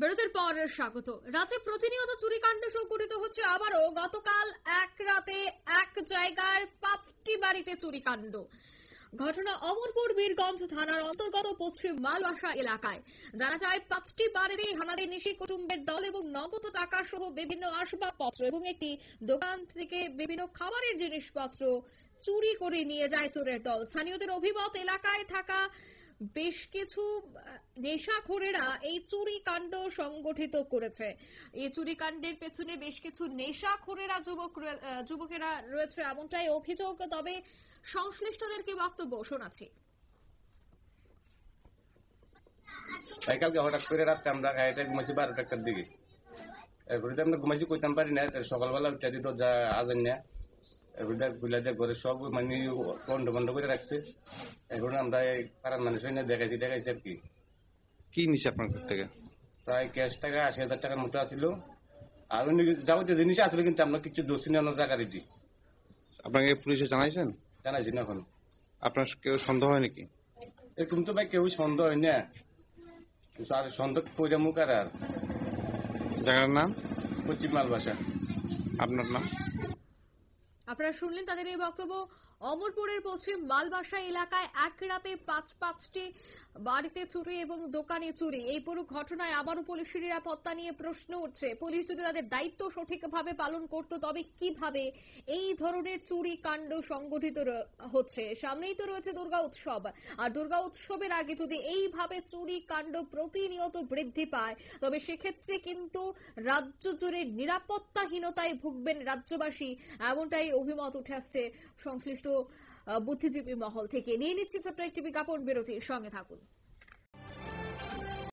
বিরতির পর স্বাগত। রাজ্যে প্রতিনিয়ত চুরিকাণ্ড সংঘটিত হচ্ছে। আবারও গতকাল এক রাতে এক জায়গার 5টি বাড়িতে চুরিকাণ্ড। ঘটনা অমরপুর বীরগঞ্জ থানার অন্তর্গত পশ্চিম মালবাসা এলাকায়। জানা যায় 5টি বাড়িতে হানারে নিশি কুটুম্বের দল এবং নগদ টাকা সহ বিভিন্ন আসবাবপত্র এবং একটি দোকান থেকে বিভিন্ন খাবারের জিনিসপত্র চুরি করে নিয়ে যায় চোরের দল। স্থানীয়দের অভিমত, এলাকায় থাকা বেশ কিছু নেশাখোরেরা এই চুরি কাণ্ড সংগঠিত করেছে। এই চুরি কাণ্ডের পেছনে বেশ কিছু নেশাখোরেরা যুবকেরা রয়েছে, এমনটাই অভিযোগ। তবে সংশ্লিষ্টদের কি বক্তব্য শোনাচ্ছি। কালকে হঠাৎ করে রাত্রে আমরা খাইতে ঘুমাইছি 12টার দিকে। এরপরে আমরা ঘুমাইছি কইতাম পারি না, সকালবেলা উঠে দিত যা আজেন না। এরপরে খুলে দিয়ে ঘরে সব মানে বন্ধ করে রাখছে। এখন আমরা পাড়ার মানুষ দেখাইছি আর কি। কি নিছে আপনার ঘর থেকে? প্রায় ক্যাশ টাকা 80,000 টাকার মতো আসিল। আর অন্য যাবতীয় জিনিস আসলে, কিন্তু আমরা কিছু দোষী নেওয়ার জায়গা রেডি। আপনাকে পুলিশে জানাইছেন? জানাইছি না এখন। আপনার কেউ সন্দেহ হয় নাকি? এরকম তো ভাই কেউ সন্দেহ হয় না, আর সন্দেহ করে মুখ আর জায়গার নাম পশ্চিম মালবাসা। আপনার নাম? আপনারা শুনলেন তাদের এই বক্তব্য। অমরপুরের পশ্চিম মালবাসা এলাকায় এক রাতে পাঁচটি বাড়িতে চুরি এবং দোকানে চুরি। এই পুরো ঘটনায় আবারও পুলিশের নিরাপত্তা নিয়ে প্রশ্ন উঠছে। পুলিশ যদি তাদের দায়িত্ব সঠিকভাবে পালন করত, তবে কিভাবে এই ধরনের চুরি কাণ্ড সংগঠিত হচ্ছে? সামনেই তো রয়েছে দুর্গা উৎসব, আর দুর্গা উৎসবের আগে যদি এইভাবে চুরি কাণ্ড প্রতিনিয়ত বৃদ্ধি পায়, তবে সেক্ষেত্রে কিন্তু রাজ্য জুড়ে নিরাপত্তাহীনতায় ভুগবেন রাজ্যবাসী, এমনটাই অভিমত উঠে আসছে সংশ্লিষ্ট বুদ্ধিজীবী মহল থেকে। নিয়ে নিচ্ছি ছোট্ট একটি বিজ্ঞাপন বিরতির সঙ্গে থাকুন।